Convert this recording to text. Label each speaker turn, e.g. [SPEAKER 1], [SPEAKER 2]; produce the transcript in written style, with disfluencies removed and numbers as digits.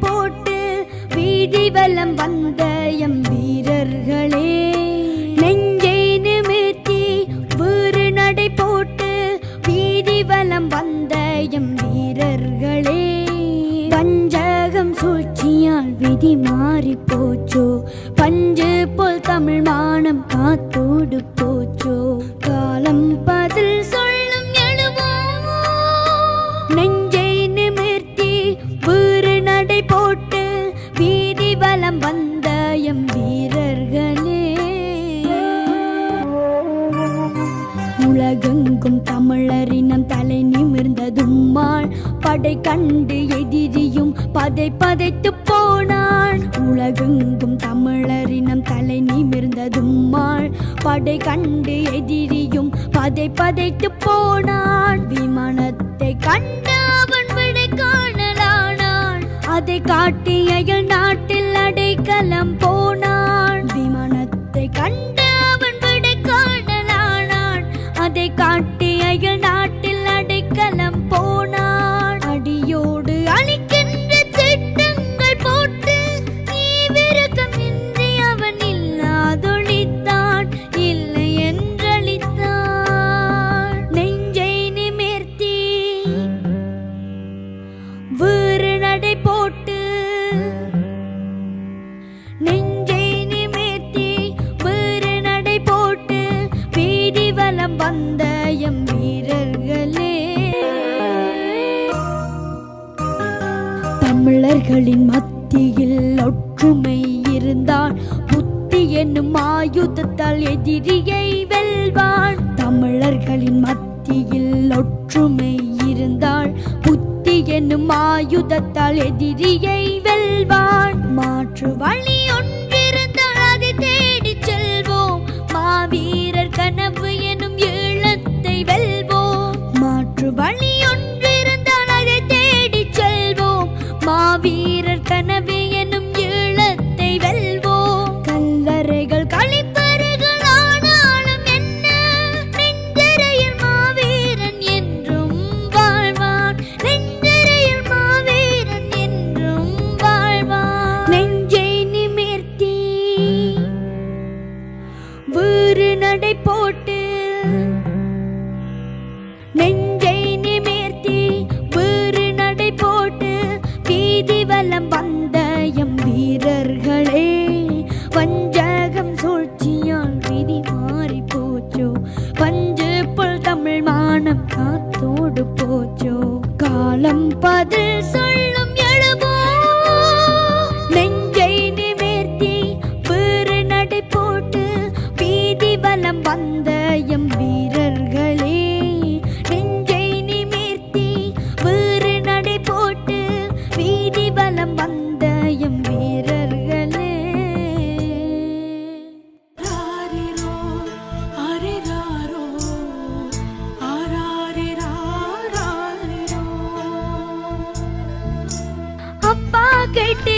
[SPEAKER 1] போட்டு வீதி வலம் வந்த எம் வீரர்களே, நெஞ்சை நிமிர்த்தி வீறு நடை போட்டு வீதி வலம் வந்த எம் வீரர்களே, வஞ்சகம் சூழ்ச்சியால் விதி மாறி போச்சோ, பஞ்சு போல் தமிழ் மானம் காத்தோடு போச்சோ, காலம் பதில் சொல்லும் எழுவோம். நெஞ்சை நிமிர்த்தி வீறு நடை போட்டு வீதி வலம் வந்த எம் வீரர்களே, உலகெங்கும் தமிழரினம் தலை நிமிர்ந்ததும்மாள், படை கண்டு எதிரியும் பதை பதைத்து போனாள். உலகெங்கும் தமிழரினம் தலை நிமிர்ந்ததும்மாள், படை கண்டு எதிரியும் பதை பதைத்து போனான். விமானத்தை கண்டு அவன் விடை காணலானான், அதை காட்டி அயல் நாட்டில் அடைக்கலம் போனான். விமானத்தை கண்டு அவன் விடை காணலானான், அதை காட்டி அயல் நாட்டில் அடைக்கலம் போனான். அடியோடு அழிக்கின்ற திட்டங்கள் போட்டு ஈவிரக்கம் இன்றி அவன் இல்லாதொழித்தான், இல்லை என்றழித்தான். நெஞ்சை நிமிர்த்தி வீறு நடை போட்டு, நெஞ்சை நிமிர்த்தி வீறு நடை போட்டு வீதி வலம் வந்த எம் வீரர்களே, தமிழர்களின் மத்தியில் ஒற்றுமை இருந்தால் புத்தி என்னும் ஆயுதத்தால் எதிரியை வெல்வான். தமிழர்களின் மத்தியில் ஒற்றுமை இருந்தால் புத்தி என்னும் ஆயுதத்தால் எதிரியை வெல்வான். மாற்று வழி ஒன்றிருந்தால் அதை தேடி செல்வோம், மாவீரர் கனவு எனும் ஈழத்தை வெல்வோம். மாற்று வழி ஒன்றிருந்தால் அதை தேடி செல்வோம், மாவீரர் கனவு எனும் ஈழத்தை வெல்வோம். கல்லறைகள் கழிப்பறைகள் ஆனாலும் என்ன, நெஞ்சறையில் மாவீரன் என்றும் வாழ்வான், நெஞ்சறையில் மாவீரன் என்றும் வாழ்வான். நெஞ்சை நிமிர்த்தி வீறு நடை போட்டு, நெஞ்சை நிமிர்த்தி வீறு நடை போட்டு வீதி வலம் வந்த எம் வீரர்களே, வஞ்சகம் சூழ்ச்சியால் விதி மாறி போச்சோ, பஞ்சு போல் தமிழ் மானம் காத்தோடு போச்சோ, காலம் பதில் சொல்லும் எழுவோம். நெஞ்சை நிமிர்த்தி வீறு நடை போட்டு வீதி வலம் வந்த எம் வீரர்களே, நெஞ்சை நிமிர்த்தி வீறு நடை போட்டு வீதி வலம் வந்த எம் வீரர்களே.
[SPEAKER 2] ராரிரோ ஆரிராரோ ஆராரிராராரிரோ.
[SPEAKER 1] அப்பா கேட்டு